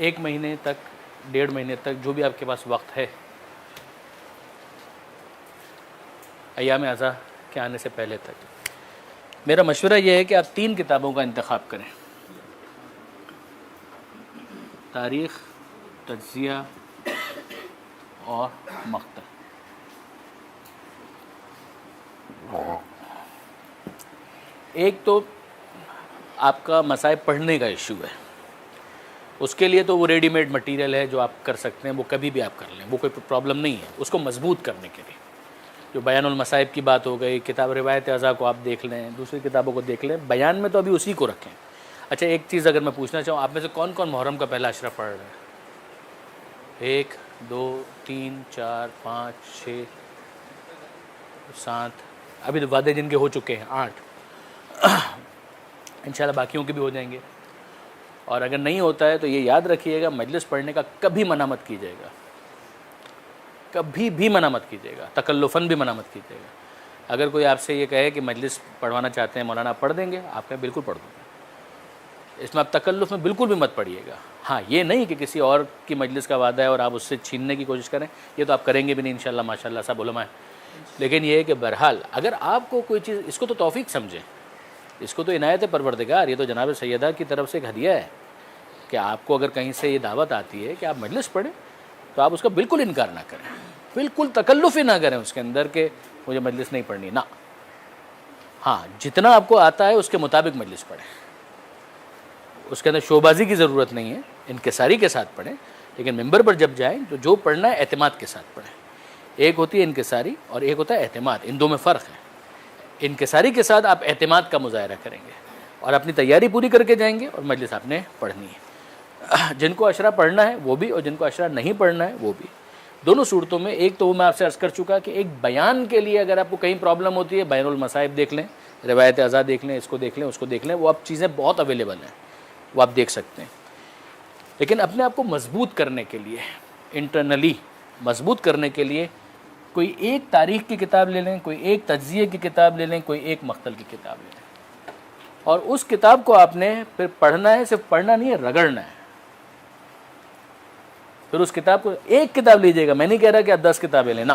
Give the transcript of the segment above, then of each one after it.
1 مہینے تک 1.5 مہینے تک جو بھی آپ کے پاس وقت ہے ایام اعضاء کے آنے سے پہلے تک، میرا مشورہ یہ ہے کہ آپ 3 کتابوں کا انتخاب کریں: تاریخ، تجزیہ اور مقتل۔ ایک تو آپ کا مصائب پڑھنے کا ایشو ہے، اس کے لیے تو وہ ریڈی میڈ مٹیریل ہے جو آپ کر سکتے ہیں، وہ کبھی بھی آپ کر لیں، وہ کوئی پرابلم نہیں ہے۔ اس کو مضبوط کرنے کے لیے جو بیان المصائب کی بات ہو گئی، کتاب روایت اعضاء کو آپ دیکھ لیں، دوسری کتابوں کو دیکھ لیں، بیان میں تو ابھی اسی کو رکھیں۔ اچھا ایک چیز اگر میں پوچھنا چاہوں، آپ میں سے کون کون محرم کا پہلا اشرف پڑھ رہے ہیں؟ 1 2 3 4 5 6 7، ابھی تو وعدے جن کے ہو چکے ہیں 8، انشاءاللہ باقیوں کے بھی ہو جائیں گے۔ اور اگر نہیں ہوتا ہے تو یہ یاد رکھیے گا، مجلس پڑھنے کا کبھی منع مت کیجیے گا، کبھی بھی منع مت کیجیے گا، تکلفاً بھی منع مت کیجیے گا۔ اگر کوئی آپ سے یہ کہے کہ مجلس پڑھوانا چاہتے ہیں مولانا، آپ پڑھ دیں گے، آپ کہیں بالکل پڑھ دوں گا۔ اس میں آپ تکلف میں بالکل بھی مت پڑھیے گا۔ ہاں یہ نہیں کہ کسی اور کی مجلس کا وعدہ ہے اور آپ اس سے چھیننے کی کوشش کریں، یہ تو آپ کریں گے بھی نہیں انشاءاللہ، ماشاءاللہ سب علماء ہیں۔ لیکن یہ ہے کہ بہرحال اگر آپ کو کوئی چیز، اس کو تو توفیق سمجھیں، اس کو تو عنایت پروردگار، یہ تو جناب سیدہ کی طرف سے ایک ہدیہ ہے کہ آپ کو اگر کہیں سے یہ دعوت آتی ہے کہ آپ مجلس پڑھیں تو آپ اس کا بالکل انکار نہ کریں، بالکل تکلف ہی نہ کریں اس کے اندر کہ مجھے مجلس نہیں پڑھنی، نہ۔ ہاں جتنا آپ کو آتا ہے اس کے مطابق مجلس پڑھیں، اس کے اندر شوبازی کی ضرورت نہیں ہے، انکساری کے ساتھ پڑھیں، لیکن ممبر پر جب جائیں تو جو پڑھنا ہے اعتماد کے ساتھ پڑھیں۔ ایک ہوتی ہے انکساری اور ایک ہوتا ہے اعتماد، ان دو میں فرق ہے۔ انکساری کے ساتھ آپ اعتماد کا مظاہرہ کریں گے اور اپنی تیاری پوری کر کے جائیں گے اور مجلس آپ نے پڑھنی ہے۔ جن کو اشرا پڑھنا ہے وہ بھی اور جن کو اشرا نہیں پڑھنا ہے وہ بھی، دونوں صورتوں میں۔ ایک تو وہ میں آپ سے عرض کر چکا کہ ایک بیان کے لیے اگر آپ کو کہیں پرابلم ہوتی ہے، بیان المصائب دیکھ لیں، روایت اعضاء دیکھ لیں، اس کو دیکھ لیں، اس کو دیکھ لیں، وہ اب چیزیں بہت اویلیبل ہیں، وہ آپ دیکھ سکتے ہیں۔ لیکن اپنے آپ کو مضبوط کرنے کے لیے، انٹرنلی مضبوط کرنے کے لیے، کوئی ایک تاریخ کی کتاب لے لیں، کوئی ایک تجزیے کی کتاب لے لیں، کوئی ایک مقتل کی کتاب لے لیں، اور اس کتاب کو آپ نے پھر پڑھنا ہے، صرف پڑھنا نہیں ہے، رگڑنا ہے۔ پھر اس کتاب کو، ایک کتاب لیجیے گا، میں نہیں کہہ رہا کہ آپ 10 کتابیں لیں، نہ،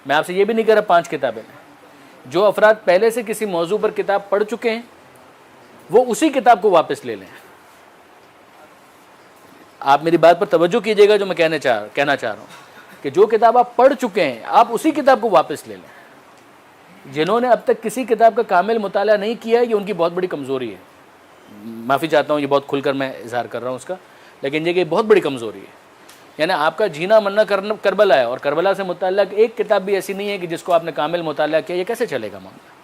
میں آپ سے یہ بھی نہیں کہہ رہا 5 کتابیں لیں۔ جو افراد پہلے سے کسی موضوع پر کتاب پڑھ چکے ہیں وہ اسی کتاب کو واپس لے لیں۔ آپ میری بات پر توجہ کیجیے گا، جو میں کہنا چاہ رہا ہوں کہ جو کتاب آپ پڑھ چکے ہیں آپ اسی کتاب کو واپس لے لیں۔ جنہوں نے اب تک کسی کتاب کا کامل مطالعہ نہیں کیا ہے، یہ ان کی بہت بڑی کمزوری ہے۔ معافی چاہتا ہوں، یہ بہت کھل کر میں اظہار کر رہا ہوں اس کا، لیکن یہ کہ بہت بڑی کمزوری ہے۔ یعنی آپ کا جینا مرنا کربلا ہے، اور کربلا سے متعلق ایک کتاب بھی ایسی نہیں ہے کہ جس کو آپ نے کامل مطالعہ کیا۔ یہ کیسے چلے گا معاملہ؟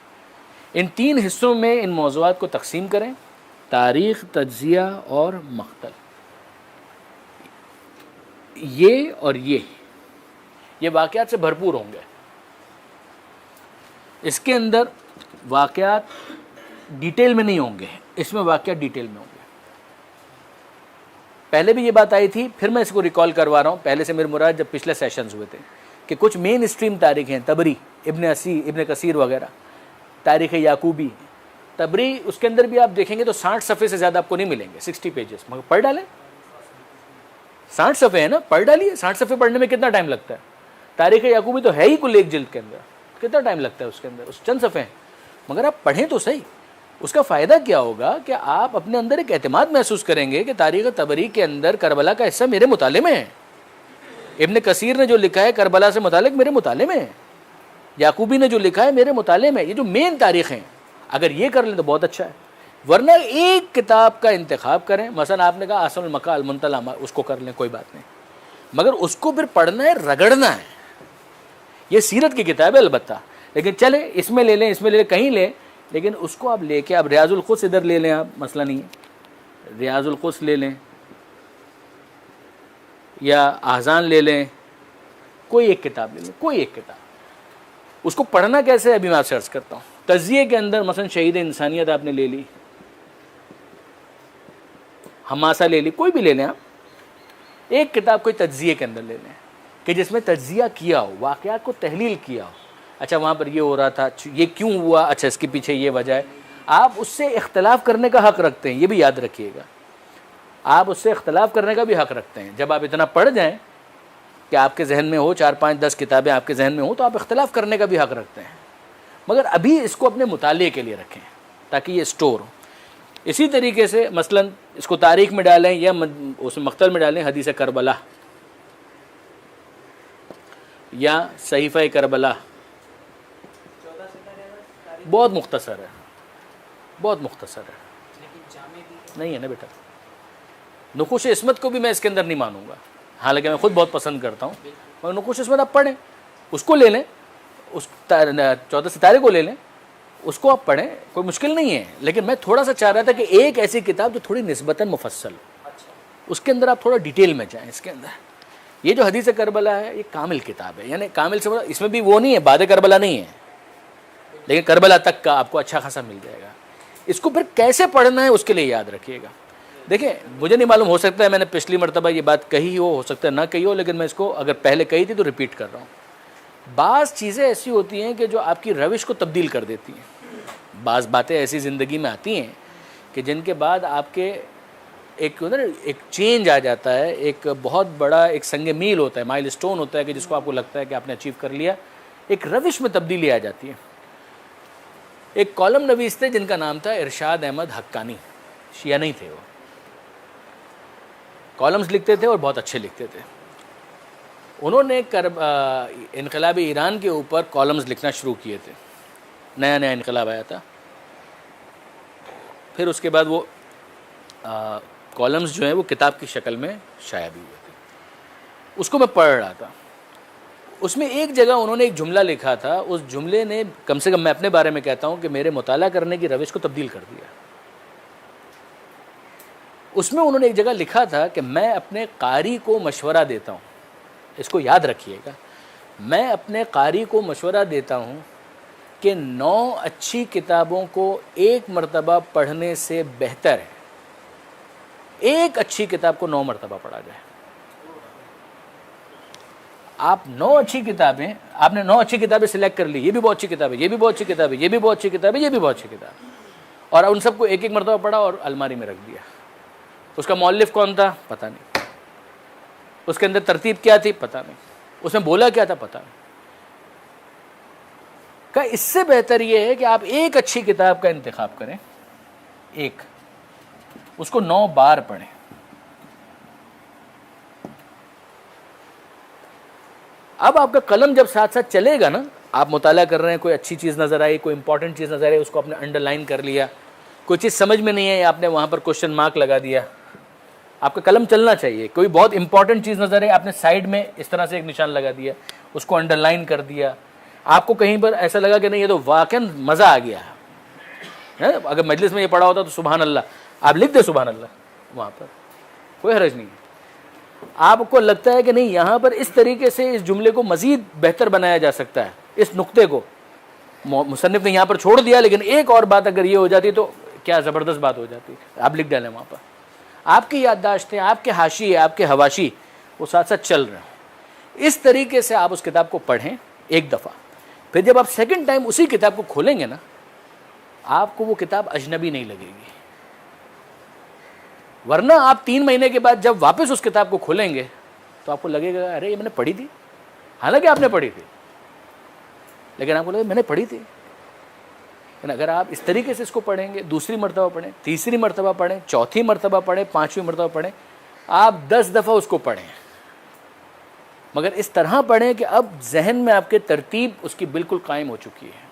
ان 3 حصوں میں ان موضوعات کو تقسیم کریں: تاریخ، تجزیہ اور مقتل۔ یہ اور یہ واقعات سے بھرپور ہوں گے۔ اس کے اندر واقعات ڈیٹیل میں نہیں ہوں گے، اس میں واقعات ڈیٹیل میں ہوں گے۔ پہلے بھی یہ بات آئی تھی، پھر میں اس کو ریکال کروا رہا ہوں۔ پہلے سے میرے مراد جب پچھلے سیشنز ہوئے تھے کہ کچھ مین اسٹریم تاریخ ہیں، تبری، ابن کثیر وغیرہ، تاریخ یعقوبی، تبری، اس کے اندر بھی آپ دیکھیں گے تو 60 صفحے سے زیادہ آپ کو نہیں ملیں گے، 60 پیجز، مگر پڑھ ڈالیں، 60 صفحے ہیں نا، پڑھ ڈالیے۔ 60 صفحے پڑھنے میں کتنا ٹائم لگتا ہے؟ تاریخ یعقوبی تو ہے ہی کل ایک جلد کے اندر، کتنا ٹائم لگتا ہے اس کے اندر؟ اس چند صفحے ہیں، مگر آپ پڑھیں تو صحیح۔ اس کا فائدہ کیا ہوگا کہ آپ اپنے اندر ایک اعتماد محسوس کریں گے کہ تاریخ تبری کے اندر کربلا کا حصہ میرے مطالعے میں ہے، ابن کثیر نے جو لکھا ہے کربلا سے متعلق میرے مطالعے میں ہے، یعقوبی نے جو لکھا ہے میرے مطالعے میں۔ یہ جو مین تاریخ ہیں اگر یہ کر لیں تو بہت اچھا ہے، ورنہ ایک کتاب کا انتخاب کریں۔ مثلا آپ نے کہا آسن المقال المنتلا، اس کو کر لیں، کوئی بات نہیں، مگر اس کو پھر پڑھنا ہے، رگڑنا ہے۔ یہ سیرت کی کتاب ہے البتہ، لیکن چلے اس میں لے لیں، اس میں لے لیں، کہیں لیں، لیکن اس کو آپ لے کے آپ ریاض القدس ادھر لے لیں، آپ مسئلہ نہیں ہے، ریاض القدس لے لیں یا احزان لے لیں، کوئی ایک کتاب لے لیں، کوئی ایک کتاب۔ اس کو پڑھنا کیسے ہے ابھی میں آپ سے عرض کرتا ہوں۔ تجزیے کے اندر مثلا شہید انسانیت آپ نے لے لی، حماسہ لے لی، کوئی بھی لے لیں آپ، ایک کتاب کوئی تجزیے کے اندر لے لیں کہ جس میں تجزیہ کیا ہو، واقعات کو تحلیل کیا ہو۔ اچھا وہاں پر یہ ہو رہا تھا، یہ کیوں ہوا، اچھا اس کے پیچھے یہ وجہ ہے۔ آپ اس سے اختلاف کرنے کا حق رکھتے ہیں، یہ بھی یاد رکھیے گا۔ آپ اس سے اختلاف کرنے کا بھی حق رکھتے ہیں. جب آپ اتنا پڑھ جائیں کہ آپ کے ذہن میں ہو 4 5 10 کتابیں آپ کے ذہن میں ہوں تو آپ اختلاف کرنے کا بھی حق رکھتے ہیں, مگر ابھی اس کو اپنے مطالعے کے لیے رکھیں تاکہ یہ اسٹور ہو. اسی طریقے سے مثلا اس کو تاریخ میں ڈالیں یا اس مقتل میں ڈالیں حدیث کربلا یا صحیفہ کربلا. بہت مختصر ہے, بہت مختصر ہے. نہیں ہے نا بیٹا, نقوش عصمت کو بھی میں اس کے اندر نہیں مانوں گا, حالانکہ میں خود بہت پسند کرتا ہوں, مگر نقوش عصمت آپ پڑھیں, اس کو لے لیں, اس 14 ستارے کو لے لیں, اس کو آپ پڑھیں, کوئی مشکل نہیں ہے. لیکن میں تھوڑا سا چاہ رہا تھا کہ ایک ایسی کتاب جو تھوڑی نسبتاً مفصل ہو, اس کے اندر آپ تھوڑا ڈیٹیل میں جائیں. اس کے اندر یہ جو حدیث کربلا ہے یہ کامل کتاب ہے, یعنی کامل سے اس میں بھی وہ نہیں ہے, بعد کربلا نہیں ہے, لیکن کربلا تک کا آپ کو اچھا خاصا مل جائے گا. اس کو پھر کیسے پڑھنا ہے اس کے لیے یاد رکھیے گا. دیکھیں مجھے نہیں معلوم, ہو سکتا ہے میں نے پچھلی مرتبہ یہ بات کہی ہو سکتا ہے نہ کہی ہو, لیکن میں اس کو اگر پہلے کہی تھی تو ریپیٹ کر رہا ہوں. بعض چیزیں ایسی ہوتی ہیں کہ جو آپ کی روش کو تبدیل کر دیتی ہیں. بعض باتیں ایسی زندگی میں آتی ہیں کہ جن کے بعد آپ کے ایک چینج آ جاتا ہے, ایک بہت بڑا ایک سنگ میل ہوتا ہے, مائل سٹون ہوتا ہے کہ جس کو آپ کو لگتا ہے کہ آپ نے اچیو کر لیا, ایک روش میں تبدیلی آ جاتی ہے. ایک کالم نویس تھے جن کا نام تھا ارشاد احمد حقانی, شیعہ نہیں تھے, وہ کالمز لکھتے تھے اور بہت اچھے لکھتے تھے. انہوں نے انقلاب ایران کے اوپر کالمز لکھنا شروع کیے تھے, نیا نیا انقلاب آیا تھا. پھر اس کے بعد وہ کالمز جو ہیں وہ کتاب کی شکل میں شائع بھی ہوئے تھے. اس کو میں پڑھ رہا تھا, اس میں ایک جگہ انہوں نے ایک جملہ لکھا تھا, اس جملے نے کم سے کم میں اپنے بارے میں کہتا ہوں کہ میرے مطالعہ کرنے کی روش کو تبدیل کر دیا. اس میں انہوں نے ایک جگہ لکھا تھا کہ میں اپنے قاری کو مشورہ دیتا ہوں, اس کو یاد رکھیے گا, میں اپنے قاری کو مشورہ دیتا ہوں کہ 9 اچھی کتابوں کو ایک مرتبہ پڑھنے سے بہتر ہے ایک اچھی کتاب کو 9 مرتبہ پڑھا جائے. آپ 9 اچھی کتابیں, آپ نے 9 اچھی کتابیں سلیکٹ کر لی, یہ بھی بہت اچھی کتاب ہے, یہ بھی بہت اچھی کتاب ہے, یہ بھی بہت اچھی کتاب ہے, یہ بھی بہت اچھی کتاب ہے, اور ان سب کو ایک ایک مرتبہ پڑھا اور الماری میں رکھ دیا. اس کا مؤلف کون تھا پتہ نہیں, اس کے اندر ترتیب کیا تھی پتہ نہیں, اس میں بولا کیا تھا پتہ نہیں. کہ اس سے بہتر یہ ہے کہ آپ ایک اچھی کتاب کا انتخاب کریں, ایک, اس کو 9 بار پڑھیں. اب آپ کا قلم جب ساتھ ساتھ چلے گا نا, آپ مطالعہ کر رہے ہیں, کوئی اچھی چیز نظر آئی, کوئی امپورٹنٹ چیز نظر آئی, اس کو آپ نے انڈر لائن کر لیا, کوئی چیز سمجھ میں نہیں ہے, آپ نے وہاں پر کوشچن مارک لگا دیا. آپ کا قلم چلنا چاہیے. کوئی بہت امپورٹنٹ چیز نظر آئی, آپ نے سائڈ میں اس طرح سے ایک نشان لگا دیا, اس کو انڈر لائن کر دیا. آپ کو کہیں پر ایسا لگا کہ نہیں یہ تو واقعا مزہ آ گیا ہے, اگر مجلس میں یہ پڑھا ہوتا تو سبحان اللہ, آپ لکھ دیں سبحان اللہ وہاں پر, کوئی حرج نہیں. آپ کو لگتا ہے کہ نہیں یہاں پر اس طریقے سے اس جملے کو مزید بہتر بنایا جا سکتا ہے, اس نقطے کو مصنف نے یہاں پر چھوڑ دیا, لیکن ایک اور بات اگر یہ ہو جاتی تو کیا زبردست بات ہو جاتی, آپ لکھ ڈالیں وہاں پر. آپ کی یادداشتیں, آپ کے حاشیے, آپ کے حواشی وہ ساتھ ساتھ چل رہے ہیں. اس طریقے سے آپ اس کتاب کو پڑھیں ایک دفعہ, پھر جب آپ سیکنڈ ٹائم اسی کتاب کو کھولیں گے نا, آپ کو وہ کتاب اجنبی نہیں لگے گی. ورنہ آپ 3 مہینے کے بعد جب واپس اس کتاب کو کھولیں گے تو آپ کو لگے گا ارے یہ میں نے پڑھی تھی, حالانکہ آپ نے پڑھی تھی, لیکن آپ کو لگے میں نے پڑھی تھی. لیکن اگر آپ اس طریقے سے اس کو پڑھیں گے, دوسری مرتبہ پڑھیں, تیسری مرتبہ پڑھیں, چوتھی مرتبہ پڑھیں, 5ویں مرتبہ پڑھیں, آپ 10 دفعہ اس کو پڑھیں, مگر اس طرح پڑھیں کہ اب ذہن میں آپ کے ترتیب اس کی بالکل قائم ہو چکی ہے.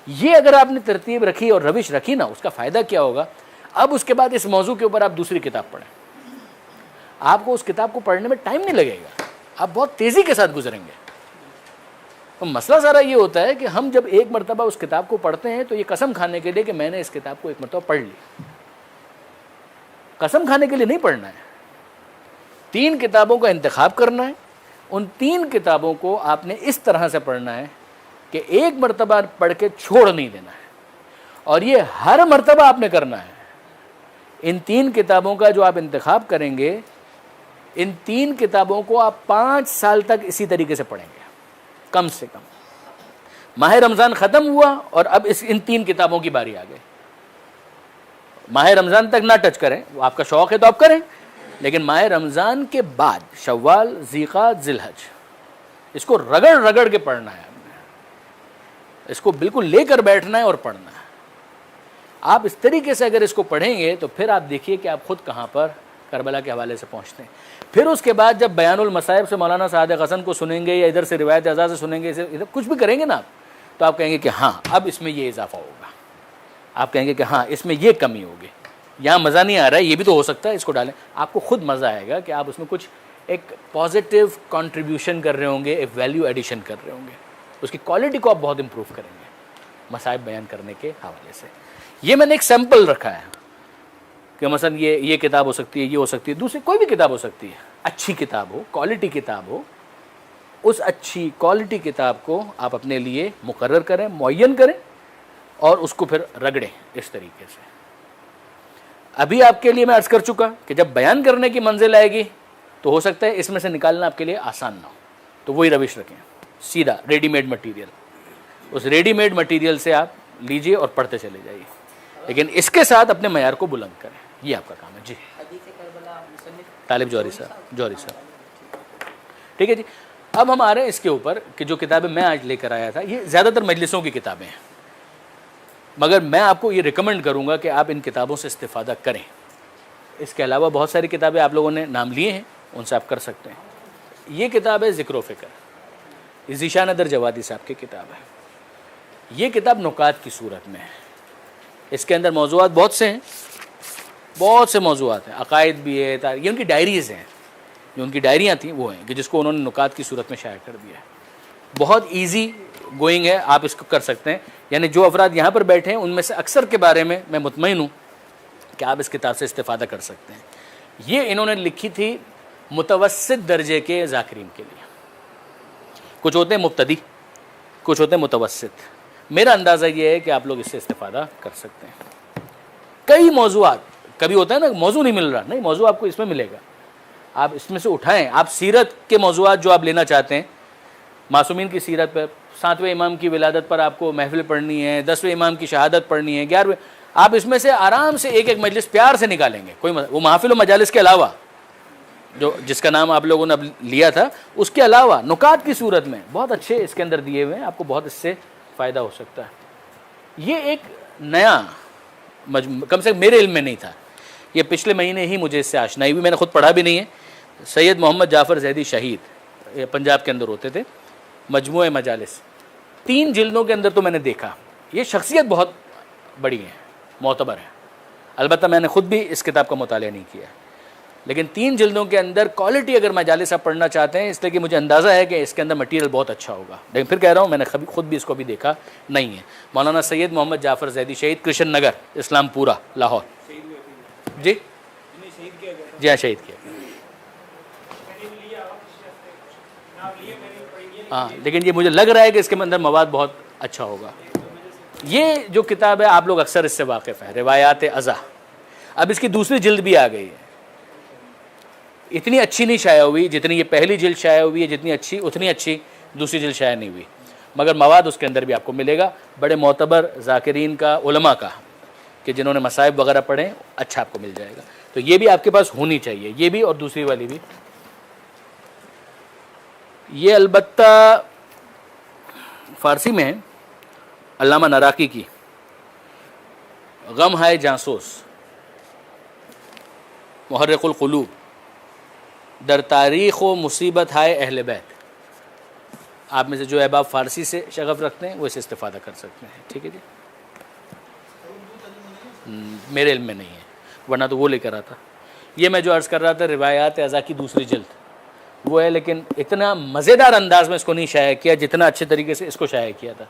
یہ اگر آپ نے ترتیب رکھی اور روش رکھی نا, اس کا فائدہ کیا ہوگا, اب اس کے بعد اس موضوع کے اوپر آپ دوسری کتاب پڑھیں, آپ کو اس کتاب کو پڑھنے میں ٹائم نہیں لگے گا, آپ بہت تیزی کے ساتھ گزریں گے. تو مسئلہ سارا یہ ہوتا ہے کہ ہم جب ایک مرتبہ اس کتاب کو پڑھتے ہیں تو یہ قسم کھانے کے لیے کہ میں نے اس کتاب کو ایک مرتبہ پڑھ لی, قسم کھانے کے لیے نہیں پڑھنا ہے. 3 کتابوں کا انتخاب کرنا ہے, ان 3 کتابوں کو آپ نے اس طرح سے پڑھنا ہے کہ ایک مرتبہ پڑھ کے چھوڑ نہیں دینا ہے, اور یہ ہر مرتبہ آپ نے کرنا ہے. ان 3 کتابوں کا جو آپ انتخاب کریں گے, ان 3 کتابوں کو آپ 5 سال تک اسی طریقے سے پڑھیں گے کم سے کم. ماہ رمضان ختم ہوا اور اب ان 3 کتابوں کی باری آ گئی. ماہ رمضان تک نہ ٹچ کریں، وہ آپ کا شوق ہے تو آپ کریں، لیکن ماہ رمضان کے بعد شوال، ذیقعد، ذی الحج، اس کو رگڑ رگڑ کے پڑھنا ہے، اس کو بالکل لے کر بیٹھنا ہے اور پڑھنا ہے۔ آپ اس طریقے سے اگر اس کو پڑھیں گے تو پھر آپ دیکھیے کہ آپ خود کہاں پر کربلا کے حوالے سے پہنچتے ہیں۔ پھر اس کے بعد جب بیان المصائب سے مولانا صادق حسن کو سنیں گے یا ادھر سے روایت اعضاء سے سنیں گے، ادھر کچھ بھی کریں گے نا آپ، تو آپ کہیں گے کہ ہاں اب اس میں یہ اضافہ ہوگا، آپ کہیں گے کہ ہاں اس میں یہ کمی ہوگی، یہاں مزہ نہیں آ رہا ہے، یہ بھی تو ہو سکتا ہے، اس کو ڈالیں۔ آپ کو خود مزہ آئے گا کہ آپ اس میں کچھ ایک پازیٹیو کنٹریبیوشن کر رہے ہوں گے، ایک ویلیو ایڈیشن کر رہے ہوں گے، اس کی کوالٹی کو آپ بہت امپروو کریں گے مصائب بیان کرنے کے حوالے سے۔ یہ میں نے ایک سیمپل رکھا ہے کہ مثلا یہ کتاب ہو سکتی ہے، یہ ہو سکتی ہے، دوسری کوئی بھی کتاب ہو سکتی ہے، اچھی کتاب ہو، کوالٹی کتاب ہو، اس اچھی کوالٹی کتاب کو آپ اپنے لیے مقرر کریں، معین کریں، اور اس کو پھر رگڑیں اس طریقے سے۔ ابھی آپ کے لیے میں عرض کر چکا کہ جب بیان کرنے کی منزل آئے گی تو ہو سکتا ہے اس میں سے نکالنا آپ کے لیے آسان نہ ہو، تو وہی روش رکھیں، سیدھا ریڈی میڈ مٹیریل، اس ریڈی میڈ مٹیریل سے آپ لیجئے اور پڑھتے چلے جائیے، لیکن اس کے ساتھ اپنے معیار کو بلند کریں، یہ آپ کا کام ہے۔ جی طالب جوہری صاحب، ٹھیک ہے جی۔ اب ہم آ رہے ہیں اس کے اوپر کہ جو کتابیں میں آج لے کر آیا تھا، یہ زیادہ تر مجلسوں کی کتابیں ہیں، مگر میں آپ کو یہ ریکمنڈ کروں گا کہ آپ ان کتابوں سے استفادہ کریں۔ اس کے علاوہ بہت ساری کتابیں آپ لوگوں نے نام لیے ہیں، ان سے آپ کر سکتے ہیں۔ یہ کتاب ہے ذکر و فکر، یہ ذیشان ادر جوادی صاحب کی کتاب ہے۔ یہ کتاب نکات کی صورت میں ہے، اس کے اندر موضوعات بہت سے ہیں، بہت سے موضوعات ہیں، عقائد بھی ہے، یہ ان کی ڈائریز ہیں، جو ان کی ڈائریاں تھیں وہ ہیں کہ جس کو انہوں نے نکات کی صورت میں شائع کر دیا ہے۔ بہت ایزی گوئنگ ہے، آپ اس کو کر سکتے ہیں، یعنی جو افراد یہاں پر بیٹھے ہیں ان میں سے اکثر کے بارے میں مطمئن ہوں کہ آپ اس کتاب سے استفادہ کر سکتے ہیں۔ یہ انہوں نے لکھی تھی متوسط درجے کے ذاکرین کے لیے، کچھ ہوتے ہیں مبتدی، کچھ ہوتے ہیں متوسط۔ میرا اندازہ یہ ہے کہ آپ لوگ اس سے استفادہ کر سکتے ہیں۔ کئی موضوعات، کبھی ہوتا ہے نا موضوع نہیں مل رہا، نہیں، موضوع آپ کو اس میں ملے گا، آپ اس میں سے اٹھائیں۔ آپ سیرت کے موضوعات جو آپ لینا چاہتے ہیں، معصومین کی سیرت پر، 7ویں امام کی ولادت پر آپ کو محفل پڑھنی ہے، 10ویں امام کی شہادت پڑھنی ہے، 11ویں، آپ اس میں سے آرام سے ایک ایک مجلس پیار سے نکالیں گے، کوئی وہ محافل و مجالس کے علاوہ جو جس کا نام آپ لوگوں نے اب لیا تھا، اس کے علاوہ نکات کی صورت میں بہت اچھے اس کے اندر دیے ہوئے ہیں، آپ کو بہت اس سے فائدہ ہو سکتا ہے۔ یہ ایک نیا کم سے کم میرے علم میں نہیں تھا، یہ پچھلے مہینے ہی مجھے اس سے آشنائی ہوئی، میں نے خود پڑھا بھی نہیں ہے۔ سید محمد جعفر زیدی شہید، یہ پنجاب کے اندر ہوتے تھے، مجموعہ مجالس، 3 جلدوں کے اندر تو میں نے دیکھا، یہ شخصیت بہت بڑی ہے، معتبر ہے۔ البتہ میں نے خود بھی اس کتاب کا مطالعہ نہیں کیا، لیکن 3 جلدوں کے اندر کوالٹی اگر مجالس آپ پڑھنا چاہتے ہیں، اس لیے کہ مجھے اندازہ ہے کہ اس کے اندر مٹیریل بہت اچھا ہوگا، لیکن پھر کہہ رہا ہوں میں نے خود بھی اس کو بھی دیکھا نہیں ہے۔ مولانا سید محمد جعفر زیدی شہید، کرشن نگر، اسلام پورہ، لاہور۔ جی جی ہاں، شہید کیا، ہاں، لیکن یہ مجھے لگ رہا ہے کہ اس کے اندر مواد بہت اچھا ہوگا۔ یہ جو کتاب ہے آپ لوگ اکثر اس سے واقف ہیں، روایات اعضاء، اب اس کی دوسری جلد بھی آ گئی ہے، اتنی اچھی نہیں شائع ہوئی جتنی یہ پہلی جلد شائع ہوئی ہے، جتنی اچھی اتنی اچھی دوسری جلد شائع نہیں ہوئی، مگر مواد اس کے اندر بھی آپ کو ملے گا، بڑے معتبر ذاکرین کا، علماء کا، کہ جنہوں نے مصائب وغیرہ پڑھیں، اچھا آپ کو مل جائے گا۔ تو یہ بھی آپ کے پاس ہونی چاہیے، یہ بھی اور دوسری والی بھی۔ یہ البتہ فارسی میں ہے، علامہ نراقی کی، غم ہے جاسوس، محرق القلوب، در تاریخ و مصیبت ہے اہل بیت۔ آپ میں سے جو احباب فارسی سے شغف رکھتے ہیں وہ اسے استفادہ کر سکتے ہیں، ٹھیک ہے جی۔ میرے علم میں نہیں ہے، ورنہ تو وہ لے کر آتا۔ یہ میں جو عرض کر رہا تھا روایات اعضاء کی دوسری جلد وہ ہے، لیکن اتنا مزیدار انداز میں اس کو نہیں شائع کیا جتنا اچھے طریقے سے اس کو شائع کیا تھا۔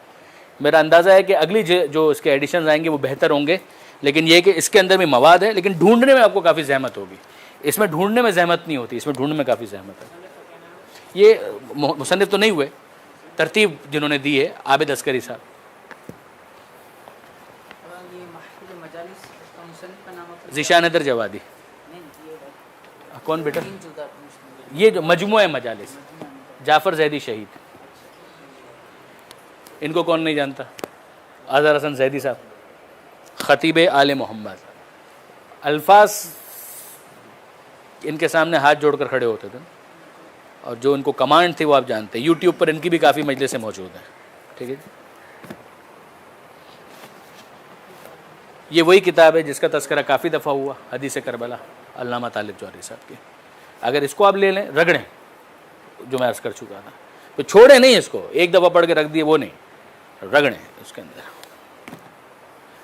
میرا اندازہ ہے کہ اگلی جو اس کے ایڈیشنز آئیں گے وہ بہتر ہوں گے، لیکن یہ کہ اس کے اندر بھی مواد ہے، لیکن ڈھونڈنے میں آپ کو کافی زحمت ہوگی۔ اس میں ڈھونڈنے میں زحمت نہیں ہوتی، اس میں ڈھونڈنے میں کافی زحمت ہے۔ یہ مصنف تو نہیں ہوئے، ترتیب جنہوں نے دی ہے عابد عسکری صاحب۔ ذیشان ادر جوادی، کون بیٹا؟ یہ جو مجموعہ مجالس، جعفر زیدی شہید، ان کو کون نہیں جانتا؟ اظہر حسن زیدی صاحب، خطیب آل محمد، الفاظ ان کے سامنے ہاتھ جوڑ کر کھڑے ہوتے تھے، اور جو ان کو کمانڈ تھی وہ آپ جانتے ہیں. یوٹیوب پر ان کی بھی کافی مجلسیں موجود ہیں. ٹھیک ہے جی. یہ وہی کتاب ہے جس کا تذکرہ کافی دفعہ ہوا، حدیث کربلا، علامہ طالب جوہری صاحب کی. اگر اس کو آپ لے لیں، رگڑیں، جو میں عرض کر چکا تھا، تو چھوڑیں نہیں اس کو، ایک دفعہ پڑھ کے رکھ دیے وہ نہیں، رگڑیں اس کے اندر.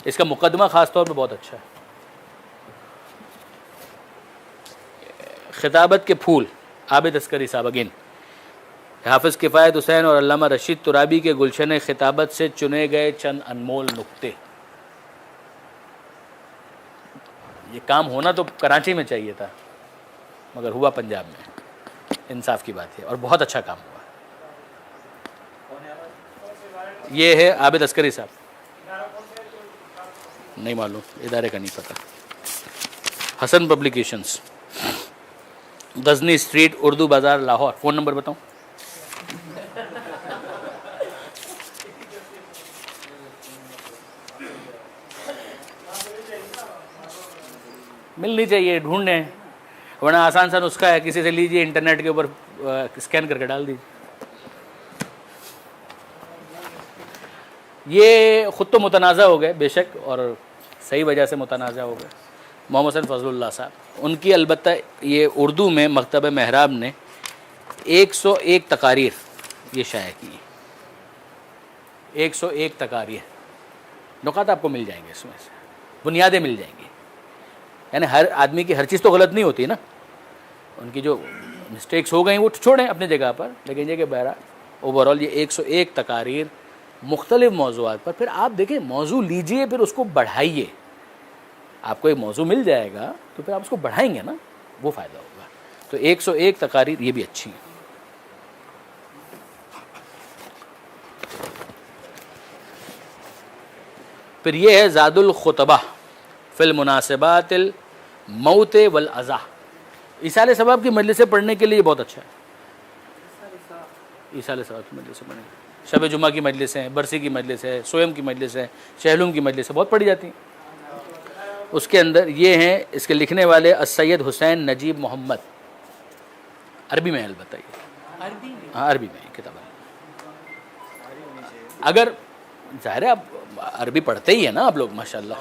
اس کا مقدمہ خاص طور پہ بہت اچھا ہے. خطابت کے پھول، عابد عسکری صاحب اگین. حافظ کفایت حسین اور علامہ رشید ترابی کے گلشن خطابت سے چنے گئے چند انمول نقطے. یہ کام ہونا تو کراچی میں چاہیے تھا، مگر ہوا پنجاب میں. انصاف کی بات ہے، اور بہت اچھا کام ہوا. یہ ہے عابد عسکری صاحب. نہیں معلوم، ادارے کا نہیں پتہ. حسن پبلیکیشنز، غزنی اسٹریٹ، اردو بازار، لاہور. فون نمبر بتاؤں؟ ملنی چاہیے، ڈھونڈیں، ورنہ آسان سا نسخہ ہے، کسی سے لیجئے، انٹرنیٹ کے اوپر اسکین کر کے ڈال دیجیے. یہ خود تو متنازع ہو گئے بے شک، اور صحیح وجہ سے متنازع ہو گئے. محمد حسین فضل اللہ صاحب، ان کی البتہ یہ اردو میں مکتبہ محراب نے 101 تقاریر یہ شائع کی. 101 تقاریر، نکات آپ کو مل جائیں گے، اس میں سے بنیادیں مل جائیں گی. یعنی ہر آدمی کی ہر چیز تو غلط نہیں ہوتی نا، ان کی جو مسٹیکس ہو گئیں وہ چھوڑیں اپنی جگہ پر، لیکن یہ کہ بہرحال اوورال یہ 101 تقاریر مختلف موضوعات پر. پھر آپ دیکھیں، موضوع لیجئے، پھر اس کو بڑھائیے. آپ کو ایک موضوع مل جائے گا تو پھر آپ اس کو بڑھائیں گے نا، وہ فائدہ ہوگا. تو 101 تقاریر یہ بھی اچھی ہیں. پھر یہ ہے زاد الخطبہ فی المناسبات الموت والعزا. ایصال ثواب کی مجلسیں پڑھنے کے لیے بہت اچھا ہے. ایصال ثواب کی مجلسیں پڑھیں، شب جمعہ کی مجلسیں، برسی کی مجلسیں، سویم کی مجلسیں، شہلوم کی مجلسیں بہت پڑھی جاتی ہیں. اس کے اندر یہ ہیں، اس کے لکھنے والے السید حسین نجیب محمد. عربی میں البتہ یہ، ہاں عربی میں کتاب ہے. اگر ظاہر ہے آپ عربی پڑھتے ہی ہیں نا آپ لوگ ماشاءاللہ.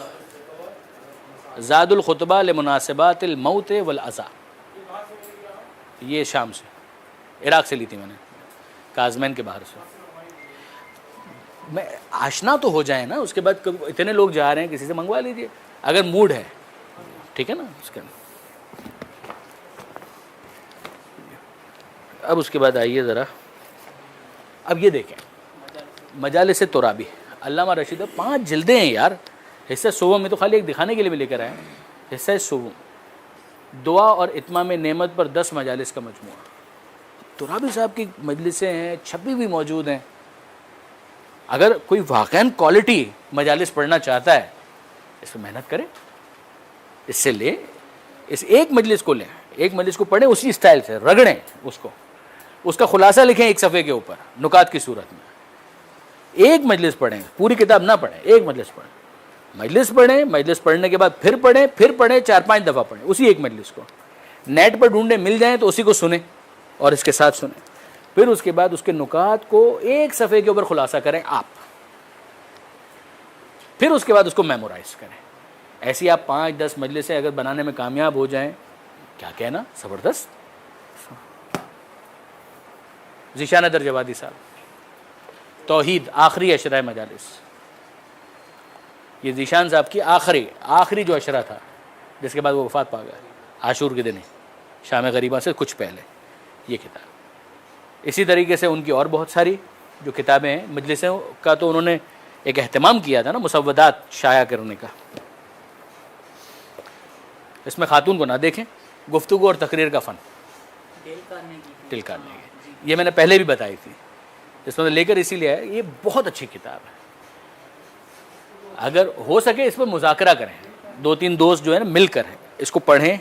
زاد الخطبہ لمناسبات الموت والعزا، یہ شام سے، عراق سے لی تھی میں نے، کازمین کے باہر سے. میں آشنا تو ہو جائیں نا، اس کے بعد اتنے لوگ جا رہے ہیں، کسی سے منگوا لیجئے اگر موڈ ہے، ٹھیک ہے نا. اس کے اب اس کے بعد آئیے ذرا، اب یہ دیکھیں مجالس ترابی، علامہ رشید. 5 جلدیں ہیں یار. حصہ سوم میں تو خالی ایک دکھانے کے لیے بھی لے کر آئے ہیں. حصہ سوم، دعا اور اتمام نعمت پر 10 مجالس کا مجموعہ. ترابی صاحب کی مجلسیں ہیں، چھپی ہوئی موجود ہیں. اگر کوئی واقعاً کوالٹی مجالس پڑھنا چاہتا ہے، اس پہ محنت کرے، اس سے لے، اس ایک مجلس کو لیں، ایک مجلس کو پڑھیں، اسی اسٹائل سے رگڑیں اس کو، اس کا خلاصہ لکھیں ایک صفحے کے اوپر نکات کی صورت میں. ایک مجلس پڑھیں، پوری کتاب نہ پڑھیں، ایک مجلس پڑھیں. مجلس پڑھیں، مجلس پڑھنے کے بعد پھر پڑھیں، پھر پڑھیں، 4-5 دفعہ پڑھیں اسی ایک مجلس کو. نیٹ پر ڈھونڈیں، مل جائیں تو اسی کو سنیں اور اس کے ساتھ سنیں. پھر اس کے بعد اس کے نکات کو ایک صفحے کے اوپر خلاصہ کریں آپ. پھر اس کے بعد اس کو میمورائز کریں. ایسی آپ 5-10 مجلسیں اگر بنانے میں کامیاب ہو جائیں، کیا کہنا، زبردست. ذیشان درجوادی صاحب، توحید، آخری اشرہ مجالس. یہ ذیشان صاحب کی آخری جو اشرہ تھا، جس کے بعد وہ وفات پا گئے عاشور کے دن، شام غریبہ سے کچھ پہلے، یہ کتاب. اسی طریقے سے ان کی اور بہت ساری جو کتابیں ہیں. مجلسوں کا تو انہوں نے ایک اہتمام کیا تھا نا، مسودات شائع کرنے کا. اس میں خاتون کو نہ دیکھیں، گفتگو اور تقریر کا فن، ٹل کارنے کی، یہ میں نے پہلے بھی بتائی تھی. اس میں لے کر اسی لیے ہے، یہ بہت اچھی کتاب ہے. اگر ہو سکے اس پر مذاکرہ کریں، 2-3 دوست جو ہے نا مل کر اس کو پڑھیں،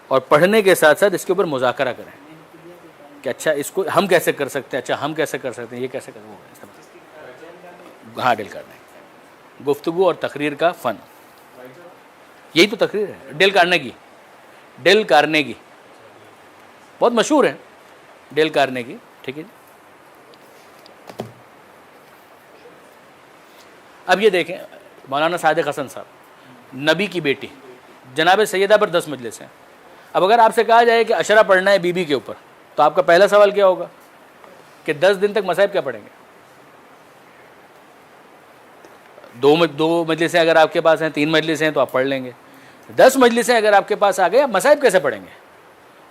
اور پڑھنے کے ساتھ ساتھ اس کے اوپر مذاکرہ کریں کہ اچھا اس کو ہم کیسے کر سکتے ہیں، اچھا ہم کیسے کر سکتے ہیں، یہ کیسے کریں. ہاں ڈل کرنا ہے. گفتگو اور تقریر کا فن. یہی تو تقریر ہے. ڈیل کارنیگی بہت مشہور ہے, ڈیل کارنیگی, ٹھیک ہے جی. اب یہ دیکھیں مولانا صادق حسن صاحب, نبی کی بیٹی جناب سیدہ پر 10 مجلس ہیں. اب اگر آپ سے کہا جائے کہ عشرہ پڑھنا ہے بی بی کے اوپر, تو آپ کا پہلا سوال کیا ہوگا کہ 10 دن تک مصائب کیا پڑھیں گے؟ دو مجلسیں اگر آپ کے پاس ہیں, 3 مجلسیں ہیں تو آپ پڑھ لیں گے. 10 مجلسیں اگر آپ کے پاس آ گئے, آپ مصائب کیسے پڑھیں گے؟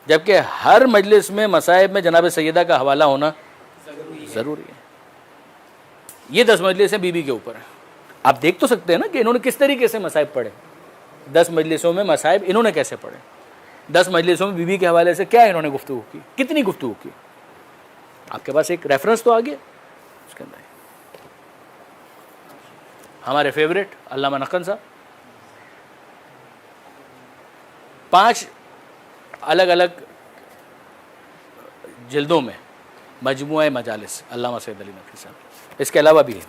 جبکہ ہر مجلس میں مصائب میں جناب سیدہ کا حوالہ ہونا ضروری ہے. یہ 10 مجلسیں بی بی کے اوپر ہیں. آپ دیکھ تو سکتے ہیں نا کہ انہوں نے کس طریقے سے مصائب پڑھے. 10 مجلسوں میں مصائب انہوں نے کیسے پڑھے, 10 مجلسوں میں بی بی کے حوالے سے کیا انہوں نے گفتگو کی, کتنی گفتگو کی. آپ کے پاس ایک ریفرنس تو آ گیا اس کے اندر. ہمارے فیوریٹ علامہ نقن صاحب 5 الگ الگ جلدوں میں مجموعہ مجالس علامہ سید علی نقوی صاحب. اس کے علاوہ بھی ہے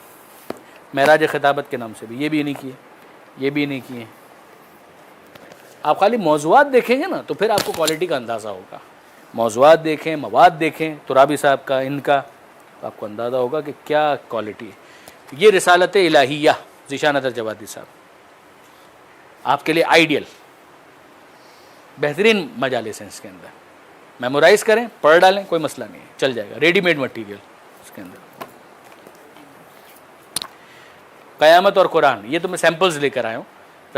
معراج خطابت کے نام سے بھی, یہ بھی نہیں کیے, یہ بھی نہیں کیے. آپ خالی موضوعات دیکھیں گے نا تو پھر آپ کو کوالٹی کا اندازہ ہوگا. موضوعات دیکھیں, مواد دیکھیں, ترابی صاحب کا, ان کا, تو آپ کو اندازہ ہوگا کہ کیا کوالٹی ہے. یہ رسالت الہیہ ذیشان اطہر جوادی صاحب آپ کے لیے آئیڈیل بہترین مجالس ہیں. اس کے اندر میمورائز کریں, پڑھ ڈالیں, کوئی مسئلہ نہیں ہے, چل جائے گا. ریڈی میڈ مٹیریل اس کے اندر. قیامت اور قرآن, یہ تو میں سیمپلز لے کر آیا ہوں.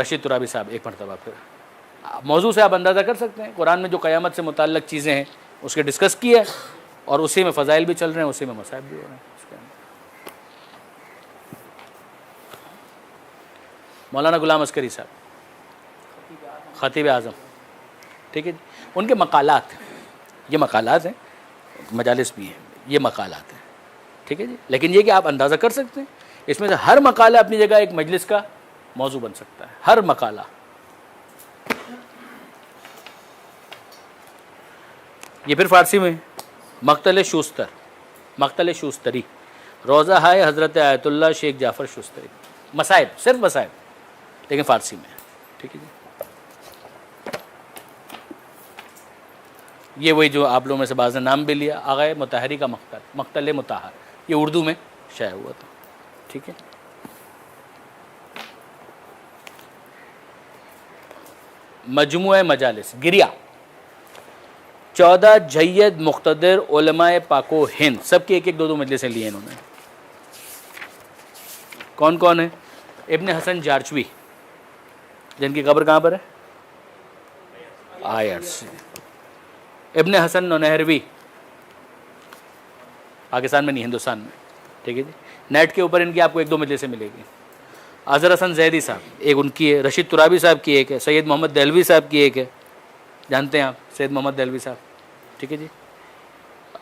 رشید ترابی صاحب ایک مرتبہ پھر موضوع سے آپ اندازہ کر سکتے ہیں. قرآن میں جو قیامت سے متعلق چیزیں ہیں اس کے ڈسکس کیا ہے, اور اسی میں فضائل بھی چل رہے ہیں, اسی میں مصائب بھی ہو رہے ہیں. اس کے اندر مولانا غلام عسکری صاحب خطیب اعظم, ٹھیک ہے جی, ان کے مقالات, یہ مقالات ہیں, مجالس بھی ہیں, یہ مقالات ہیں, ٹھیک ہے جی. لیکن یہ کہ آپ اندازہ کر سکتے ہیں اس میں سے ہر مقالہ اپنی جگہ ایک مجلس کا موضوع بن سکتا ہے, ہر مقالہ. یہ پھر فارسی میں مقتل شوستری, روضہ ہائے حضرت آیت اللہ شیخ جعفر شوستری. مصائب, صرف مصائب, لیکن فارسی میں, ٹھیک ہے جی. یہ وہی جو آپ لوگوں میں سے بعض نے نام بھی لیا, آغا مطہری کا مقتل مطہر, یہ اردو میں شائع ہوا تھا, ٹھیک ہے. مجموعہ مجالس گریہ 14 جید مقتدر علماء پاک و ہند, سب کی ایک 2 مجلسیں لی ہیں انہوں نے. کون کون ہیں؟ ابن حسن جارچوی, جن کی قبر کہاں پر ہے؟ آئرس. ابن حسن نونہروی, پاکستان میں نہیں, ہندوستان میں, ٹھیک ہے جی. نیٹ کے اوپر ان کی آپ کو 1-2 مجلسیں ملے گی. اظہر حسن زیدی صاحب ایک ان کی ہے, رشید ترابی صاحب کی ایک ہے, سید محمد دہلوی صاحب کی ایک ہے, جانتے ہیں آپ سید محمد دہلوی صاحب, ٹھیک ہے جی.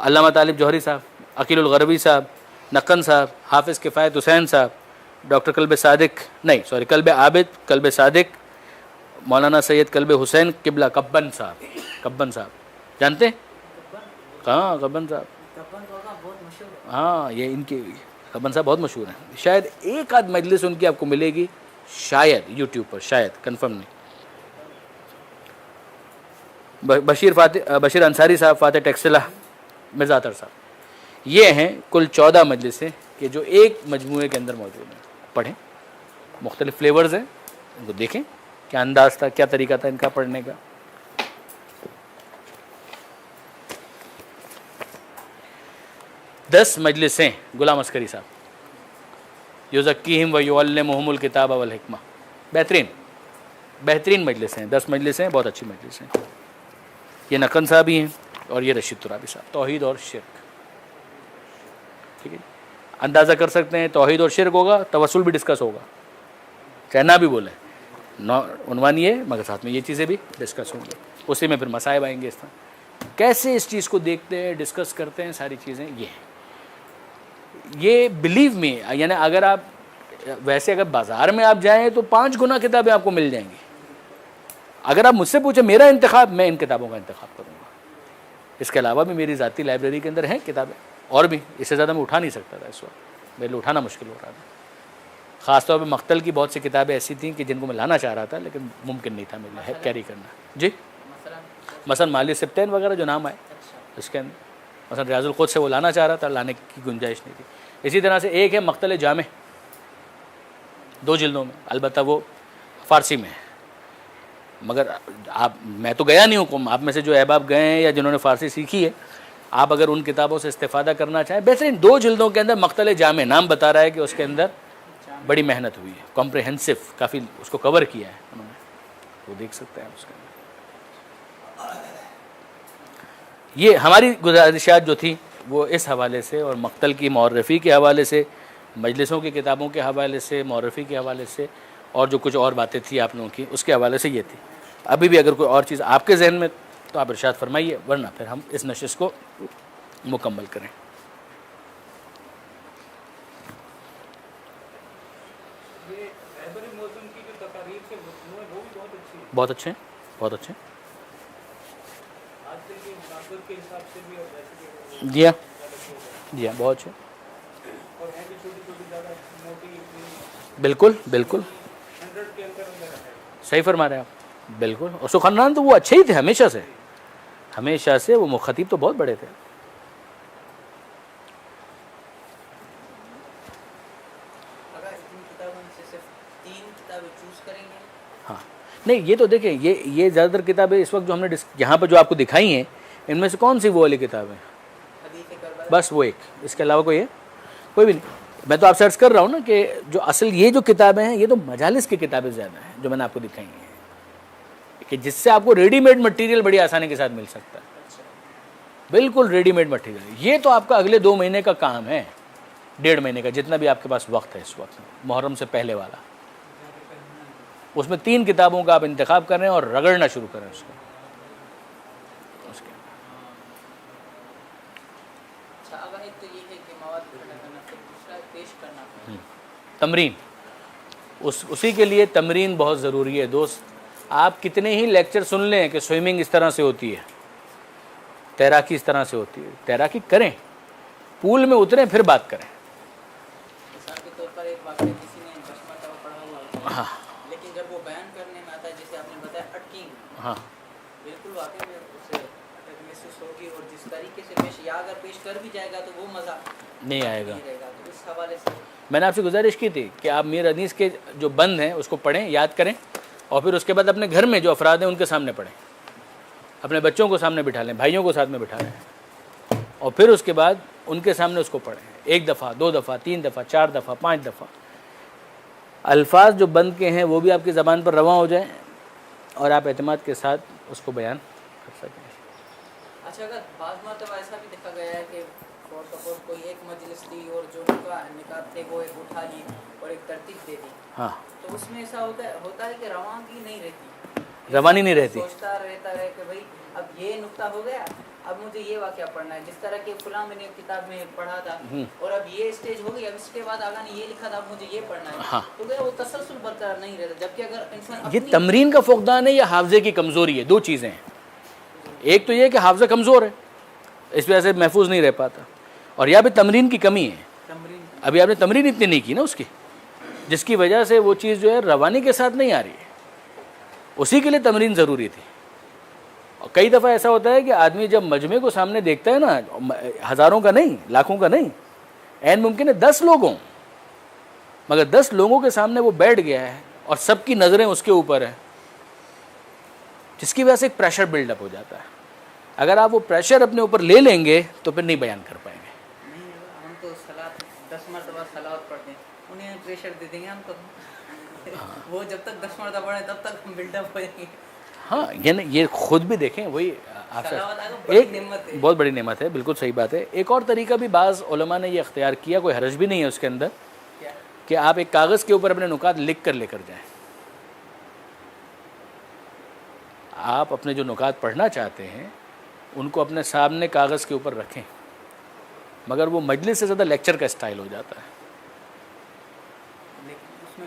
علامہ طالب جوہری صاحب, عقیل الغربی صاحب, نقن صاحب, حافظ کفایت حسین صاحب, ڈاکٹر قلب عابد, قلب صادق, مولانا سید قلب حسین قبلہ کبن صاحب, جانتے ہیں؟ ہاں کبن صاحب, ہاں یہ ان کی کبن صاحب بہت مشہور ہیں. شاید ایک آدھ مجلس ان کی آپ کو ملے گی, شاید یوٹیوب پر, شاید, کنفرم نہیں. بشیر انصاری صاحب, فاتح ٹیکسلا, مرزا اطہر صاحب, یہ ہیں کل 14 مجلسیں کہ جو ایک مجموعے کے اندر موجود ہیں. پڑھیں, مختلف فلیورز ہیں, ان کو دیکھیں کیا انداز تھا, کیا طریقہ تھا ان کا پڑھنے کا. دس مجلسیں غلام عسکری صاحب, یزکیہم و یعلمہم الکتاب والحکمہ, بہترین مجلسیں ہیں. 10 مجلسیں بہت اچھی مجلسیں. یہ نقن صاحب ہی ہیں اور یہ رشید ترابی صاحب, توحید اور شرک, ٹھیک ہے. اندازہ کر سکتے ہیں توحید اور شرک ہوگا, توسل بھی ڈسکس ہوگا, چاہے نہ بھی بولیں, عنوان یہ مگر ساتھ میں یہ چیزیں بھی ڈسکس ہوں گی. اسی میں پھر مصائب آئیں گے. اس طرح کیسے اس چیز کو دیکھتے ہیں, ڈسکس کرتے ہیں, ساری چیزیں یہ ہیں. یہ بلیو می, یعنی اگر آپ ویسے اگر بازار میں آپ جائیں تو 5 گنا کتابیں آپ کو مل جائیں گی. اگر آپ مجھ سے پوچھیں میرا انتخاب, میں ان کتابوں کا انتخاب کروں گا. اس کے علاوہ بھی میری ذاتی لائبریری کے اندر ہیں کتابیں, اور بھی اس سے زیادہ میں اٹھا نہیں سکتا تھا اس وقت, میرے لیے اٹھانا مشکل ہو رہا تھا. خاص طور پہ مقتل کی بہت سی کتابیں ایسی تھیں کہ جن کو میں لانا چاہ رہا تھا لیکن ممکن نہیں تھا میرے کیری کرنا. جی مثلا مالی سبتین وغیرہ جو نام آئے اس کے اندر، مثلا ریاض القدس سے وہ لانا چاہ رہا تھا، لانے کی گنجائش نہیں تھی. اسی طرح سے ایک ہے مقتل جامع 2 جلدوں میں، البتہ وہ فارسی میں ہے. مگر میں تو گیا نہیں ہوں، آپ میں سے جو احباب گئے ہیں یا جنہوں نے فارسی سیکھی ہے، آپ اگر ان کتابوں سے استفادہ کرنا چاہیں، بہترین 2 جلدوں کے اندر مقتل جامع نام بتا رہا ہے کہ اس کے اندر بڑی محنت ہوئی ہے، کمپریہنسو، کافی اس کو کور کیا ہے انہوں نے، وہ دیکھ سکتے ہیں اس کے اندر. یہ ہماری گزارشات جو تھیں وہ اس حوالے سے، اور مقتل کی مورفی کے حوالے سے، مجلسوں کی کتابوں کے حوالے سے، مورفی کے حوالے سے، اور جو کچھ اور باتیں تھیں آپ لوگوں کی اس کے حوالے سے یہ تھی. ابھی بھی اگر کوئی اور چیز آپ کے ذہن میں تو آپ ارشاد فرمائیے، ورنہ پھر ہم اس نشست کو مکمل کریں. بہت اچھے ہیں، بہت اچھے ہیں. جی ہاں، جی ہاں، بہت اچھے. بالکل بالکل صحیح فرما رہے ہیں آپ، بالکل. اور سخنران تو وہ اچھے ہی تھے ہمیشہ سے، ہمیشہ سے وہ خطیب تو بہت بڑے تھے. ہاں نہیں، یہ تو دیکھیں، یہ زیادہ تر کتابیں اس وقت جو ہم نے یہاں پہ جو آپ کو دکھائی ہیں، ان میں سے کون سی وہ والی کتابیں؟ بس وہ ایک، اس کے علاوہ کوئی ہے؟ کوئی بھی نہیں. میں تو آپ سے عرض کر رہا ہوں نا کہ جو اصل یہ جو کتابیں ہیں یہ تو مجالس کی کتابیں زیادہ ہیں جو میں نے آپ کو دکھائی ہیں، کہ جس سے آپ کو ریڈی میڈ مٹیریل بڑی آسانی کے ساتھ مل سکتا ہے. بالکل ریڈی میڈ مٹیریل. یہ تو آپ کا اگلے 2 مہینے کا کام ہے، 1.5 مہینے کا، جتنا بھی آپ کے پاس وقت ہے اس وقت، محرم سے پہلے والا. اس میں 3 کتابوں کا آپ انتخاب کریں اور رگڑنا شروع کریں اس کو. تمرین، اسی کے لیے تمرین بہت ضروری ہے دوست. آپ کتنے ہی لیکچر سن لیں کہ سوئمنگ اس طرح سے ہوتی ہے، تیراکی اس طرح سے ہوتی ہے، تیراکی کریں، پول میں اتریں پھر بات کریں. مثال کے طور پر ایک واقعہ کسی نے 10 مرتبہ پڑھا ہوا ہوتا ہے، ہاں لیکن جب وہ بیان کرنے میں آتا ہے، جیسے آپ نے بتایا اٹکیں، ہاں بالکل واقعی میں اسے محسوس ہوگی، اور جس طریقے سے پیش یا اگر پیش کر بھی جائے گا تو وہ مزہ نہیں آئے گا. نہیں رہے گا. تو اس حوالے سے میں نے آپ سے گزارش کی تھی کہ آپ میر حدیث کے جو بند ہیں اس کو پڑھیں، یاد کریں، اور پھر اس کے بعد اپنے گھر میں جو افراد ہیں ان کے سامنے پڑھیں، اپنے بچوں کو سامنے بٹھا لیں، بھائیوں کو ساتھ میں بٹھا لیں، اور پھر اس کے بعد ان کے سامنے اس کو پڑھیں، 1 دفعہ 2 دفعہ 3 دفعہ 4 دفعہ 5 دفعہ. الفاظ جو بند کے ہیں وہ بھی آپ کی زبان پر رواں ہو جائیں اور آپ اعتماد کے ساتھ اس کو بیان کر سکیں. اچھا، اگر بعض مرتبہ ایسا بھی دیکھا گیا ہے کہ فور سپورٹ کوئی ایک مجلس تھی اور جو نکات تھے وہ ایک اٹھا لی اور ایک ترتیب دے دی، ہاں، تو اس میں ایسا ہوتا ہے کہ روانگی نہیں رہتی، روانی نہیں رہتی. سوچتا رہتا ہے کہ بھائی اب یہ نقطہ ہو گیا، اب مجھے یہ واقعہ پڑھنا ہے، جس طرح کہ فلاں میں نے کتاب میں پڑھا تھا، اور اب یہ اسٹیج ہو گئی، اب اس کے بعد آگا نے یہ لکھا تھا، اب مجھے یہ پڑھنا ہے. ہاں، تو وہ تسلسل برقرار نہیں رہتا. جبکہ اگر انسان یہ تمرین کا فقدان ہے یا حافظے کی کمزوری ہے؟ 2 چیزیں ہیں. ایک تو یہ کہ حافظہ کمزور ہے، اس وجہ سے محفوظ نہیں رہ پاتا، اور یا بھی تمرین کی کمی ہے. ابھی آپ نے تمرین اتنی نہیں کی نا اس کی، جس کی وجہ سے وہ چیز جو ہے روانی کے ساتھ نہیں آ رہی ہے. اسی کے لیے تمرین ضروری تھی. اور کئی دفعہ ایسا ہوتا ہے کہ آدمی جب مجمع کو سامنے دیکھتا ہے نا، ہزاروں کا نہیں، لاکھوں کا نہیں، عین ممکن ہے 10 لوگ ہوں، مگر 10 لوگوں کے سامنے وہ بیٹھ گیا ہے اور سب کی نظریں اس کے اوپر ہیں، جس کی وجہ سے ایک پریشر بلڈ اپ ہو جاتا ہے. اگر آپ وہ پریشر اپنے اوپر لے لیں گے تو پھر نہیں بیان کر پائیں گے. نہیں، ہم تو 10 مرتبہ صلوات پڑھتے ہیں، انہیں پریشر دے دیں گے ہم تو. وہ جب تک 10 مرتبہ پڑھیں تب تک ہم بلڈ اپ ہوئیں گے. ہاں، یہ خود بھی دیکھیں، وہی ایک بہت بڑی نعمت ہے. بالکل صحیح بات ہے. ایک اور طریقہ بھی بعض علماء نے یہ اختیار کیا، کوئی حرج بھی نہیں ہے اس کے اندر، کہ آپ ایک کاغذ کے اوپر اپنے نکات لکھ کر لے کر جائیں. آپ اپنے جو نکات پڑھنا چاہتے ہیں ان کو اپنے سامنے کاغذ کے اوپر رکھیں، مگر وہ مجلس سے زیادہ لیکچر کا اسٹائل ہو جاتا ہے.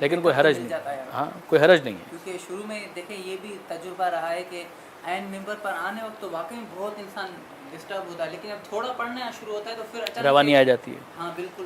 لیکن کوئی حرج نہیں، ہاں کوئی حرج نہیں ہے. کیونکہ شروع میں دیکھیں یہ بھی تجربہ رہا ہے کہ عین ممبر پر آنے وقت تو واقعی بہت انسان ڈسٹرب ہوتا ہے، لیکن اب تھوڑا پڑھنا شروع ہوتا ہے تو پھر اچانک روانی آ جاتی ہے. ہاں بالکل.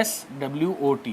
SWOT,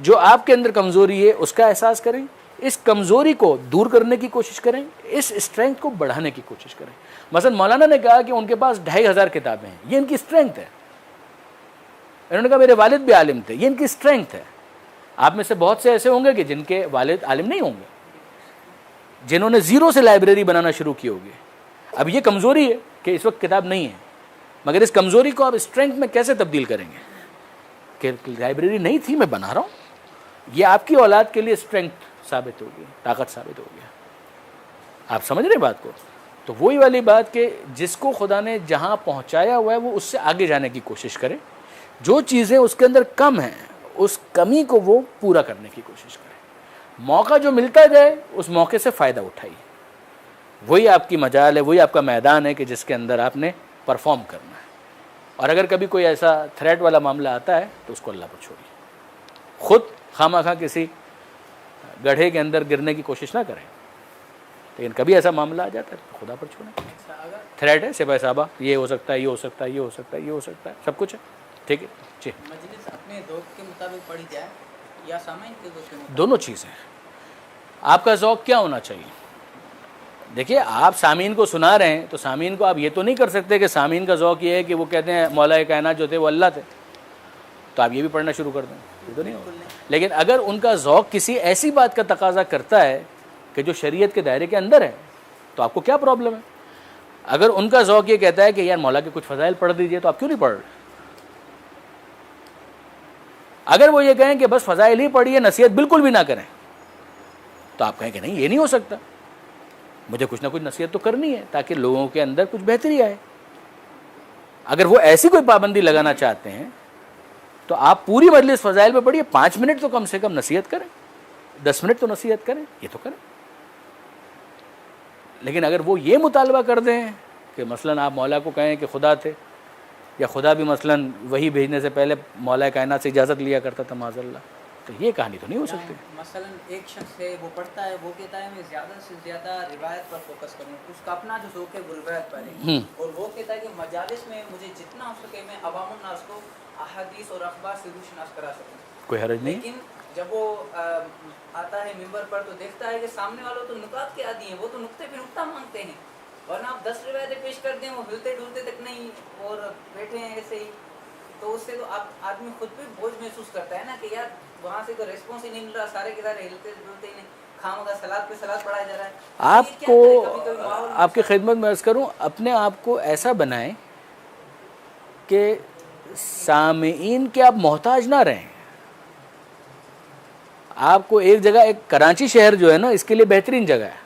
جو آپ کے اندر کمزوری ہے اس کا احساس کریں, اس کمزوری کو دور کرنے کی کوشش کریں, اس اسٹرینتھ کو بڑھانے کی کوشش کریں. مثلا مولانا نے کہا کہ ان کے پاس 2500 کتابیں ہیں, یہ ان کی اسٹرینتھ ہے. انہوں نے کہا میرے والد بھی عالم تھے, یہ ان کی اسٹرینتھ ہے. آپ میں سے بہت سے ایسے ہوں گے کہ جن کے والد عالم نہیں ہوں گے, جنہوں نے زیرو سے لائبریری بنانا شروع کی ہوگی. اب یہ کمزوری ہے کہ اس وقت کتاب نہیں ہے, مگر اس کمزوری کو آپ اسٹرینتھ میں کیسے تبدیل کریں گے کہ لائبریری نہیں تھی میں بنا رہا ہوں. یہ آپ کی اولاد کے لیے اسٹرینتھ ثابت ہوگی, طاقت ثابت ہوگی. آپ سمجھ رہے بات کو؟ تو وہی والی بات کہ جس کو خدا نے جہاں پہنچایا ہوا ہے وہ اس سے آگے جانے کی کوشش کرے. جو چیزیں اس کے اندر کم ہیں اس کمی کو وہ پورا کرنے کی کوشش کرے. موقع جو ملتا جائے اس موقع سے فائدہ اٹھائیے. وہی آپ کی مجال ہے, وہی آپ کا میدان ہے کہ جس کے اندر آپ نے پرفارم کرنا ہے. اور اگر کبھی کوئی ایسا تھریٹ والا معاملہ آتا ہے تو اس کو اللہ پر چھوڑیے. خود خواہ خواہ کسی گڑھے کے اندر گرنے کی کوشش نہ کریں, لیکن کبھی ایسا معاملہ آ جاتا ہے تو خدا پر چھوڑیں. تھریٹ ہے سپاہی صاحبہ, یہ ہو سکتا ہے, یہ ہو سکتا ہے, یہ ہو سکتا ہے, یہ ہو سکتا ہے, سب کچھ ہے. ٹھیک ہے جی. مجلس اپنے ذوق کے مطابق پڑھی جائے یا سامعین کے ذوق کے مطابق؟ دونوں چیزیں. آپ کا ذوق کیا ہونا چاہیے؟ دیکھیے آپ سامعین کو سنا رہے ہیں تو سامعین کو آپ یہ تو نہیں کر سکتے کہ سامعین کا ذوق یہ ہے کہ وہ کہتے ہیں مولا کائنات جو تھے وہ اللہ تھے, تو آپ یہ بھی پڑھنا شروع کر دیں, یہ تو نہیں ہوگا. لیکن اگر ان کا ذوق کسی ایسی بات کا تقاضا کرتا ہے کہ جو شریعت کے دائرے کے اندر ہے تو آپ کو کیا پرابلم ہے؟ اگر ان کا ذوق یہ کہتا ہے کہ یار مولا کے کچھ فضائل پڑھ دیجئے تو آپ کیوں نہیں پڑھ رہے؟ اگر وہ یہ کہیں کہ بس فضائل ہی پڑھیے, نصیحت بالکل بھی نہ کریں, تو آپ کہیں کہ نہیں یہ نہیں ہو سکتا, مجھے کچھ نہ کچھ نصیحت تو کرنی ہے تاکہ لوگوں کے اندر کچھ بہتری آئے. اگر وہ ایسی کوئی پابندی لگانا چاہتے ہیں تو آپ پوری مجلس فضائل پہ پڑھیے, 5 منٹ تو کم سے کم نصیحت کریں, 10 منٹ تو نصیحت کریں, یہ تو کریں. لیکن اگر وہ یہ مطالبہ کر دیں کہ مثلاً آپ مولا کو کہیں کہ خدا تھے, یا خدا بھی مثلاً وہی بھیجنے سے پہلے مولا کائنات سے اجازت لیا کرتا تھا معاذ اللہ, تو یہ کہانی تو نہیں ہو سکتی. مثلاً ایک شخص ہے وہ پڑھتا ہے, وہ کہتا ہے میں زیادہ سے زیادہ روایت پر فوکس کروں, اس کا اپنا جو ذوق ہے وہ روایت پر ہے, اور وہ کہتا ہے کہ مجالس میں مجھے جتنا ہو سکے میں عوام الناس کو احادیث اور اخبار سے روشناس کرا سکوں. کوئی حرج نہیں. لیکن جب وہ آتا ہے ممبر پر تو دیکھتا ہے کہ سامنے والوں تو نکات کے عادی ہیں, وہ تو نقطے پہ نقطہ مانگتے ہیں, ورنہ آپ 10 روایتیں پیش کر دیں وہ ہلتے ڈھلتے تک نہیں اور بیٹھے ہیں ایسے ہی, تو اس سے تو آدمی خود بھی بوجھ محسوس کرتا ہے نا کہ یار وہاں سے کوئی ریسپانس ہی نہیں مل رہا, سارے کے سارے ہلتے ڈھلتے ہی نہیں, خواہ سلاد پہ سلاد پڑھایا جا رہا ہے. آپ کو آپ کی خدمت میں عرض کروں, اپنے آپ کو ایسا بنائیں کہ سامعین کے آپ محتاج نہ رہیں. آپ کو ایک جگہ, ایک کراچی شہر جو ہے نا اس کے لیے بہترین جگہ ہے.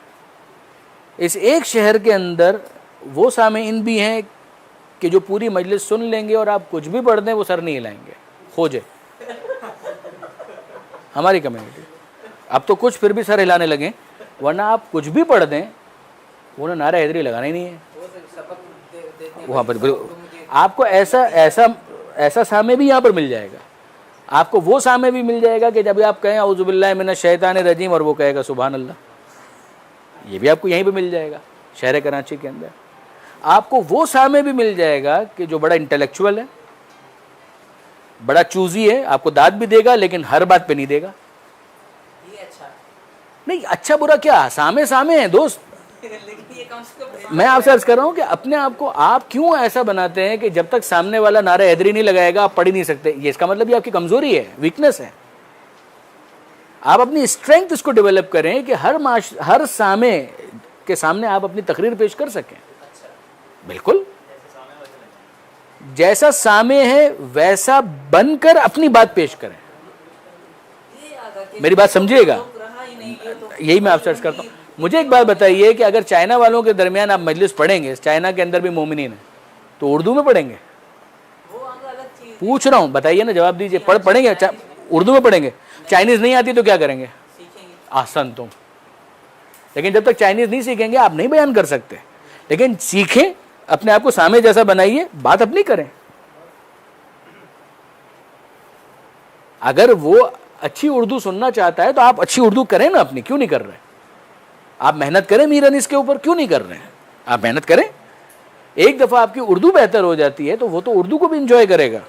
اس ایک شہر کے اندر وہ سامعین بھی ہیں کہ جو پوری مجلس سن لیں گے اور آپ کچھ بھی پڑھ دیں وہ سر نہیں ہلائیں گے. کھوجے ہماری کمیونٹی, اب تو کچھ پھر بھی سر ہلانے لگیں, ورنہ آپ کچھ بھی پڑھ دیں وہ نعرہ حیدری لگانا ہی نہیں ہے. وہاں پر آپ کو ایسا سامع بھی یہاں پر مل جائے گا. آپ کو وہ سامع بھی مل جائے گا کہ جب آپ کہیں اعوذ باللہ من الشیطان الرجیم اور وہ کہے گا سبحان اللہ, یہ بھی آپ کو یہیں پہ مل جائے گا شہر کراچی کے اندر. آپ کو وہ سامع بھی مل جائے گا کہ جو بڑا انٹلیکچوئل ہے, بڑا چوزی ہے, آپ کو داد بھی دے گا لیکن ہر بات پہ نہیں دے گا. یہ اچھا نہیں, اچھا برا کیا, سامع ہیں دوست. میں آپ سے عرض کر رہا ہوں کہ اپنے آپ کو آپ کیوں ایسا بناتے ہیں کہ جب تک سامنے والا نعرہ حیدری نہیں لگائے گا آپ پڑھ ہی نہیں سکتے. یہ اس کا مطلب یہ آپ کی کمزوری ہے, ویکنس ہے. آپ اپنی اسٹرینتھ اس کو ڈیولپ کریں کہ ہر سامع کے سامنے آپ اپنی تقریر پیش کر سکیں. بالکل جیسا سامع ہے ویسا بن کر اپنی بات پیش کریں. میری بات سمجھیے گا, یہی میں آپ سے عرض کرتا ہوں. مجھے ایک بات بتائیے کہ اگر چائنا والوں کے درمیان آپ مجلس پڑھیں گے, چائنا کے اندر بھی مومنین ہیں, تو اردو میں پڑھیں گے؟ پوچھ رہا ہوں, بتائیے نا, جواب دیجئے. پڑھیں گے اردو میں پڑھیں گے؟ چائنیز نہیں آتی تو کیا کریں گے؟ آسان تم. لیکن جب تک چائنیز نہیں سیکھیں گے آپ نہیں بیان کر سکتے. لیکن سیکھیں, اپنے آپ کو سامع جیسا بنائیے, بات اپنی کریں. اگر وہ اچھی اردو سننا چاہتا ہے تو آپ اچھی اردو کریں نا اپنی, کیوں نہیں کر رہے؟ آپ محنت کریں میر انیس کے اوپر, کیوں نہیں کر رہے ہیں؟ آپ محنت کریں. ایک دفعہ آپ کی اردو بہتر ہو جاتی ہے تو وہ تو اردو کو بھی انجوائے کرے گا.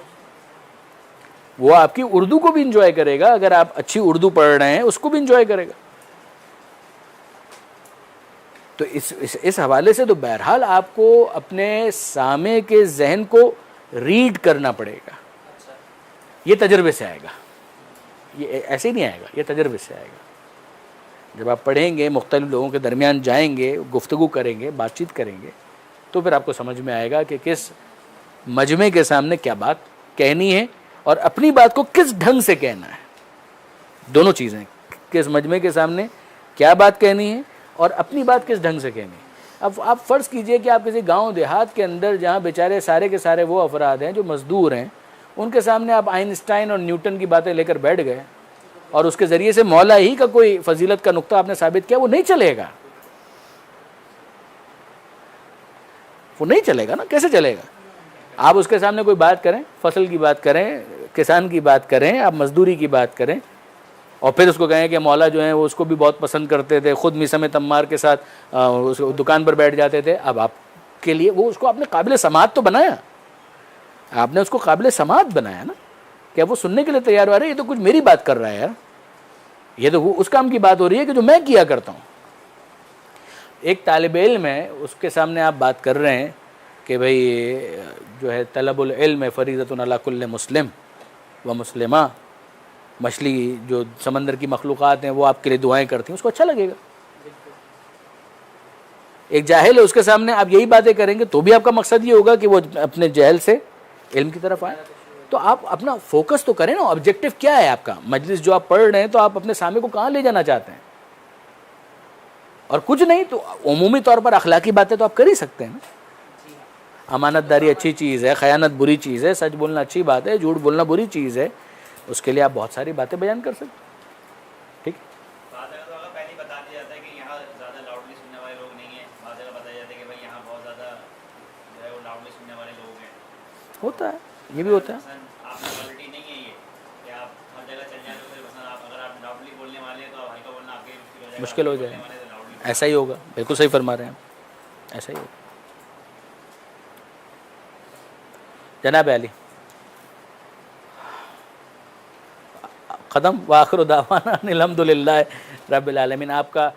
وہ آپ کی اردو کو بھی انجوائے کرے گا، اگر آپ اچھی اردو پڑھ رہے ہیں اس کو بھی انجوائے کرے گا. تو اس حوالے سے تو بہرحال آپ کو اپنے سامع کے ذہن کو ریڈ کرنا پڑے گا. یہ تجربے سے آئے گا، یہ ایسے ہی نہیں آئے گا، یہ تجربے سے آئے گا. جب آپ پڑھیں گے، مختلف لوگوں کے درمیان جائیں گے، گفتگو کریں گے، بات چیت کریں گے، تو پھر آپ کو سمجھ میں آئے گا کہ کس مجمع کے سامنے کیا بات کہنی ہے اور اپنی بات کو کس ڈھنگ سے کہنا ہے. دونوں چیزیں، کس مجمع کے سامنے کیا بات کہنی ہے اور اپنی بات کس ڈھنگ سے کہنی ہے. اب آپ فرض کیجئے کہ آپ کسی گاؤں دیہات کے اندر جہاں بیچارے سارے کے سارے وہ افراد ہیں جو مزدور ہیں، ان کے سامنے آپ آئنسٹائن اور نیوٹن کی باتیں لے کر بیٹھ گئے اور اس کے ذریعے سے مولا ہی کا کوئی فضیلت کا نقطہ آپ نے ثابت کیا، وہ نہیں چلے گا. وہ نہیں چلے گا نا. کیسے چلے گا؟ آپ اس کے سامنے کوئی بات کریں، فصل کی بات کریں، کسان کی بات کریں، آپ مزدوری کی بات کریں، اور پھر اس کو کہیں کہ مولا جو ہیں وہ اس کو بھی بہت پسند کرتے تھے، خود مسم تمار کے ساتھ اس دکان پر بیٹھ جاتے تھے. اب آپ کے لیے وہ اس کو آپ نے قابل سماعت تو بنایا، آپ نے اس کو قابل سماعت بنایا نا، کہ وہ سننے کے لیے تیار ہو رہے. یہ تو کچھ میری بات کر رہا ہے یار، یہ تو وہ اس کام کی بات ہو رہی ہے کہ جو میں کیا کرتا ہوں. ایک طالب علم ہے، اس کے سامنے آپ بات کر رہے ہیں کہ بھئی جو ہے طلب العلم فریضۃ علی کل مسلم و مسلمہ، مچھلی جو سمندر کی مخلوقات ہیں وہ آپ کے لیے دعائیں کرتی ہیں، اس کو اچھا لگے گا. ایک جاہل ہے، اس کے سامنے آپ یہی باتیں کریں گے تو بھی آپ کا مقصد یہ ہوگا کہ وہ اپنے جہل سے علم کی طرف آئے. تو آپ اپنا فوکس تو کریں نا، آبجیکٹو کیا ہے آپ کا. مجلس جو آپ پڑھ رہے ہیں تو آپ اپنے سامع کو کہاں لے جانا چاہتے ہیں، اور کچھ نہیں تو عمومی طور پر اخلاقی باتیں تو آپ کر ہی سکتے ہیں نا. امانت داری اچھی چیز ہے، خیانت بری چیز ہے، سچ بولنا اچھی بات ہے، جھوٹ بولنا بری چیز ہے. اس کے لیے آپ بہت ساری باتیں بیان کر سکتے ہیں. ٹھیک. بعض جگہ تو اگر پہلے ہی بتا دیا جاتا ہے کہ یہاں زیادہ لاؤڈلی سننے والے لوگ نہیں ہیں، بعض جگہ بتایا جاتا ہے کہ بھائی یہاں بہت زیادہ جو ہے وہ لاؤڈلی سننے والے لوگ ہیں. ہوتا ہے، یہ بھی ہوتا ہے. مثلاً آپ کی کوالٹی نہیں ہے یہ کہ آپ ہر جگہ چل جائیں، تو پھر مثلاً اگر آپ لاؤڈلی بولنے والے ہیں تو آپ ہلکا بولنا آپ کے مشکل ہو جائے. ایسا ہی ہوگا، بالکل صحیح فرما رہے ہیں آپ، ایسا ہی ہوگا. جناب علی ختم. وآخر دعوانا الحمدللہ رب العالمین. آپ کا